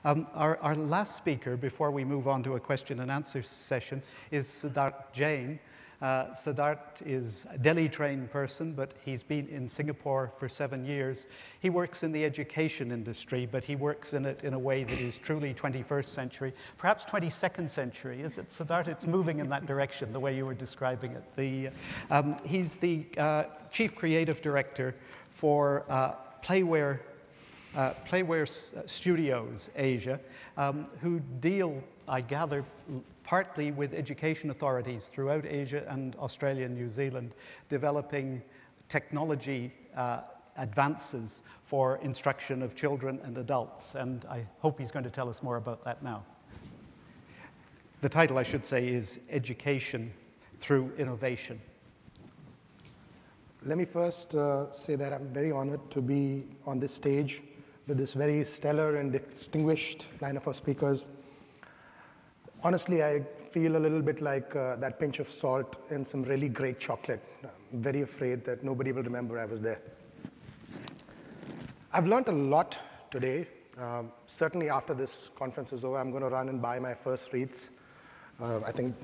Our last speaker, before we move on to a question and answer session, is Siddharth Jain. Siddharth is a Delhi-trained person, but he's been in Singapore for 7 years. He works in the education industry, but he works in it in a way that is truly 21st century, perhaps 22nd century. Is it, Siddharth? It's moving in that direction, the way you were describing it. He's the Chief Creative Director for Playware Studios Asia, who deal, I gather, partly with education authorities throughout Asia and Australia and New Zealand, developing technology advances for instruction of children and adults. And I hope he's going to tell us more about that now. The title, I should say, is Education Through Innovation. Let me first say that I'm very honored to be on this stage with this very stellar and distinguished lineup of speakers. Honestly, I feel a little bit like that pinch of salt in some really great chocolate. I'm very afraid that nobody will remember I was there. I've learned a lot today. Certainly after this conference is over, I'm going to run and buy my first reads. I think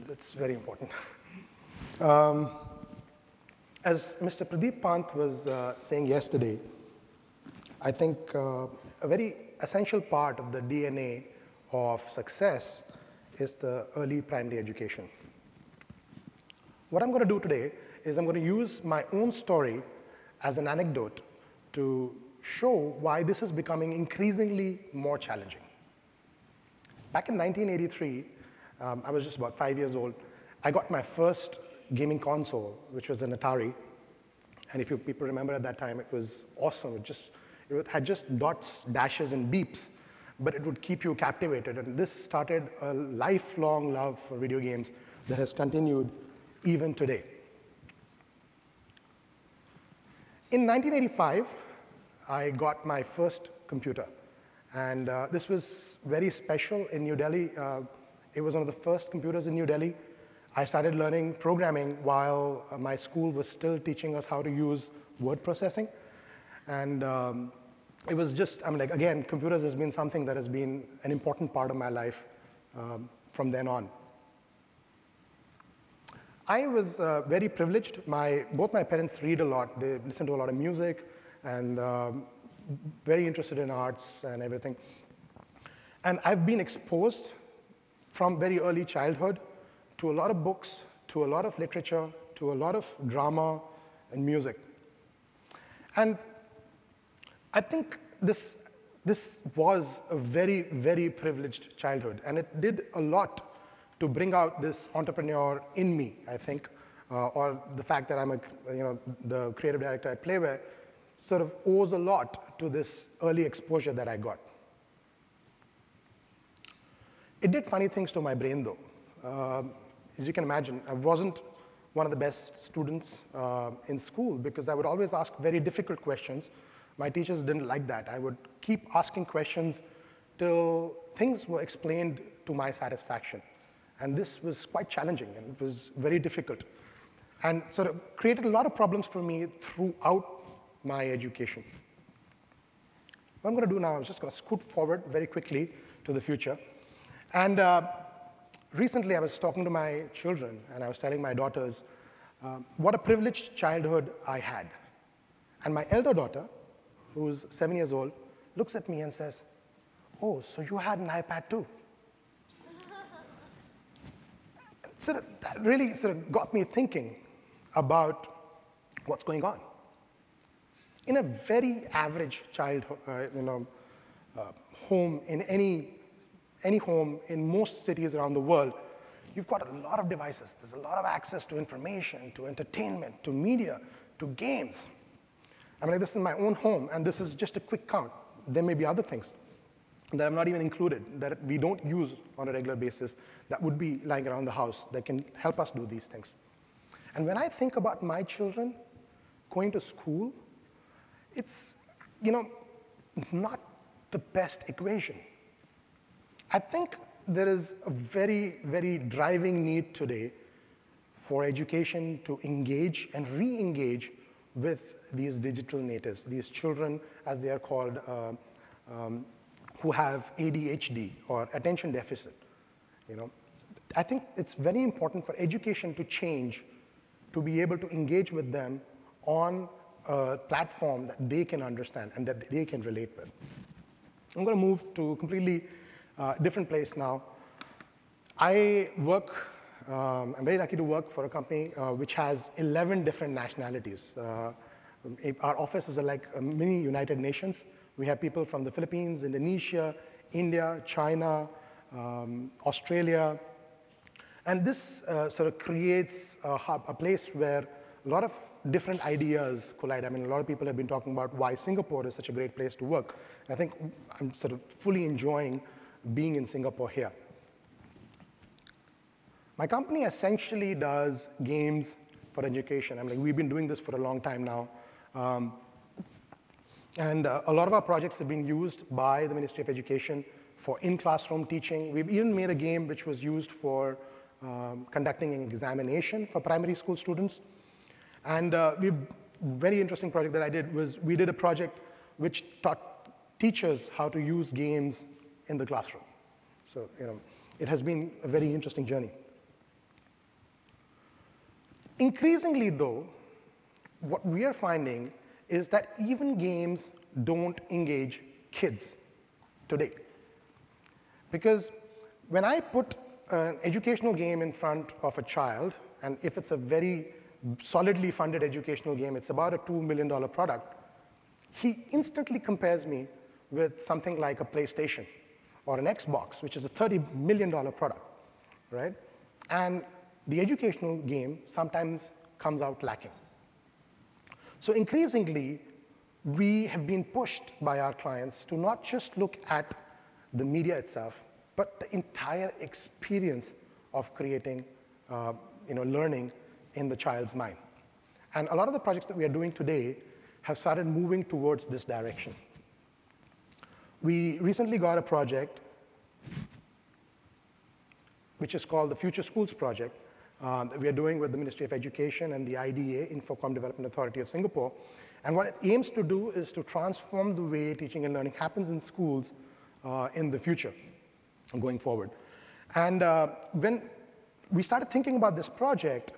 that's very important. As Mr. Pradeep Pant was saying yesterday, I think a very essential part of the DNA of success is the early primary education. What I'm going to do today is I'm going to use my own story as an anecdote to show why this is becoming increasingly more challenging. Back in 1983, I was just about 5 years old. I got my first gaming console, which was an Atari. And if you people remember at that time, it was awesome. It had just dots, dashes, and beeps, but it would keep you captivated. And this started a lifelong love for video games that has continued even today. In 1985, I got my first computer. And this was very special in New Delhi. It was one of the first computers in New Delhi. I started learning programming while my school was still teaching us how to use word processing. And it was just, I mean, like, again, computers has been something that has been an important part of my life from then on. I was very privileged. Both my parents read a lot. They listen to a lot of music and very interested in arts and everything. And I've been exposed from very early childhood to a lot of books, to a lot of literature, to a lot of drama and music. And I think this was a very, very privileged childhood, and it did a lot to bring out this entrepreneur in me, I think, or the fact that I'm the creative director at Playware sort of owes a lot to this early exposure that I got. It did funny things to my brain, though. As you can imagine, I wasn't one of the best students in school because I would always ask very difficult questions. My teachers didn't like that. I would keep asking questions till things were explained to my satisfaction. And this was quite challenging, and it was very difficult. And sort of created a lot of problems for me throughout my education. What I'm going to do now is just going to scoot forward very quickly to the future. And recently, I was talking to my children, and I was telling my daughters what a privileged childhood I had. And my elder daughter, who's 7 years old, looks at me and says, "Oh, so you had an iPad too?" So that really sort of got me thinking about what's going on. In a very average childhood, home, in any home in most cities around the world, you've got a lot of devices. There's a lot of access to information, to entertainment, to media, to games. I mean, like, this is my own home, and this is just a quick count. There may be other things that I've not even included, that we don't use on a regular basis, that would be lying around the house, that can help us do these things. And when I think about my children going to school, it's, not the best equation. I think there is a very, very driving need today for education to engage and re-engage with these digital natives, these children, as they are called, who have ADHD or attention deficit. I think it's very important for education to change, to be able to engage with them on a platform that they can understand and that they can relate with. I'm going to move to a completely different place now. I'm very lucky to work for a company which has 11 different nationalities. Our office is like a mini United Nations. We have people from the Philippines, Indonesia, India, China, Australia. And this sort of creates a place where a lot of different ideas collide. I mean, a lot of people have been talking about why Singapore is such a great place to work. And I think I'm sort of fully enjoying being in Singapore here. My company essentially does games for education. I mean, we've been doing this for a long time now. And a lot of our projects have been used by the Ministry of Education for in-classroom teaching. We've even made a game which was used for conducting an examination for primary school students. And very interesting project that I did was we did a project which taught teachers how to use games in the classroom. So, it has been a very interesting journey. Increasingly, though, what we are finding is that even games don't engage kids today. Because when I put an educational game in front of a child, and if it's a very solidly funded educational game, it's about a $2 million product, he instantly compares me with something like a PlayStation or an Xbox, which is a $30 million product, right? And the educational game sometimes comes out lacking. So increasingly, we have been pushed by our clients to not just look at the media itself, but the entire experience of creating learning in the child's mind. And a lot of the projects that we are doing today have started moving towards this direction. We recently got a project which is called the Future Schools Project that we are doing with the Ministry of Education and the IDA, Infocomm Development Authority of Singapore. And what it aims to do is to transform the way teaching and learning happens in schools in the future, going forward. And when we started thinking about this project,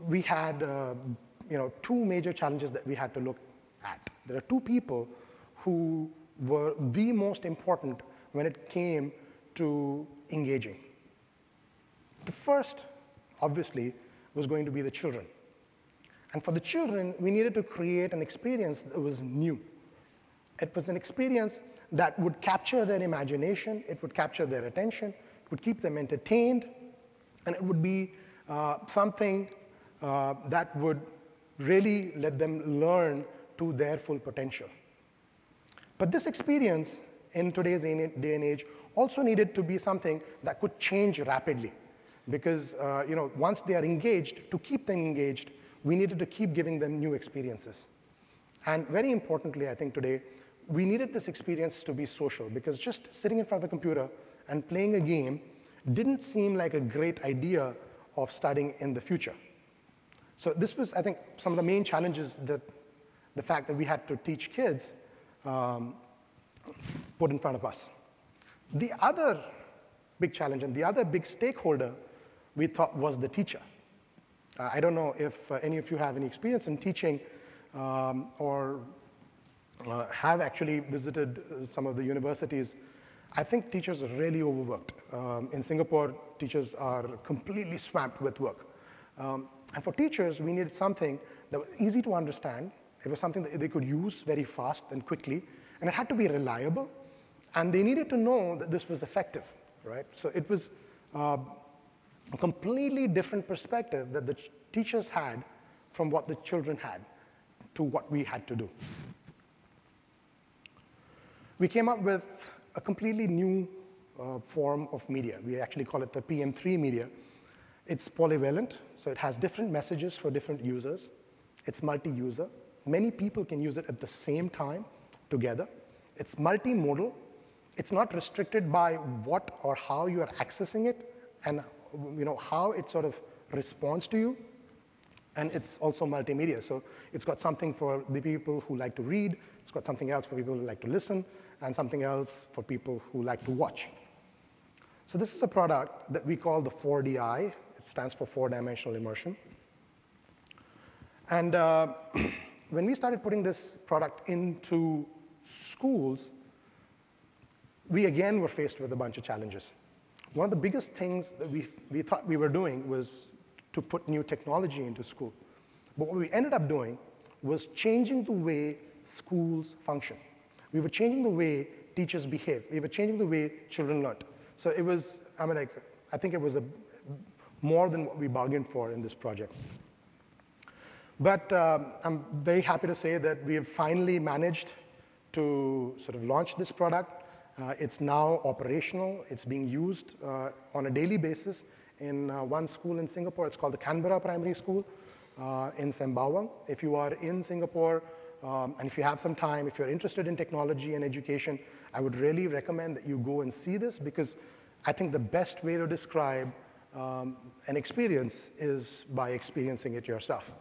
we had two major challenges that we had to look at. There are two people who were the most important when it came to engaging. The first, obviously, was going to be the children. And for the children, we needed to create an experience that was new. It was an experience that would capture their imagination, it would capture their attention, it would keep them entertained, and it would be something that would really let them learn to their full potential. But this experience in today's day and age also needed to be something that could change rapidly. Because once they are engaged, to keep them engaged, we needed to keep giving them new experiences. And very importantly, I think today, we needed this experience to be social, because just sitting in front of a computer and playing a game didn't seem like a great idea of studying in the future. So this was, I think, some of the main challenges that the fact that we had to teach kids put in front of us. The other big challenge and the other big stakeholder we thought was the teacher. I don't know if any of you have any experience in teaching or have actually visited some of the universities. I think teachers are really overworked. In Singapore, teachers are completely swamped with work. And for teachers, we needed something that was easy to understand. It was something that they could use very fast and quickly, and it had to be reliable, and they needed to know that this was effective, right? So it was a completely different perspective that the teachers had from what the children had to what we had to do. We came up with a completely new form of media. We actually call it the PM3 media. It's polyvalent, so it has different messages for different users. It's multi-user. Many people can use it at the same time together. It's multimodal. It's not restricted by what or how you are accessing it and how it sort of responds to you. And it's also multimedia. So it's got something for the people who like to read. It's got something else for people who like to listen. and something else for people who like to watch. So this is a product that we call the 4DI. It stands for four-dimensional immersion. And when we started putting this product into schools, we again were faced with a bunch of challenges. One of the biggest things that we thought we were doing was to put new technology into school. But what we ended up doing was changing the way schools function. We were changing the way teachers behave. We were changing the way children learned. So it was, I think it was more than what we bargained for in this project. But I'm very happy to say that we have finally managed to sort of launch this product. It's now operational. It's being used on a daily basis in one school in Singapore. It's called the Canberra Primary School in Sembawang. If you are in Singapore, and if you have some time, if you're interested in technology and education, I would really recommend that you go and see this, because I think the best way to describe an experience is by experiencing it yourself.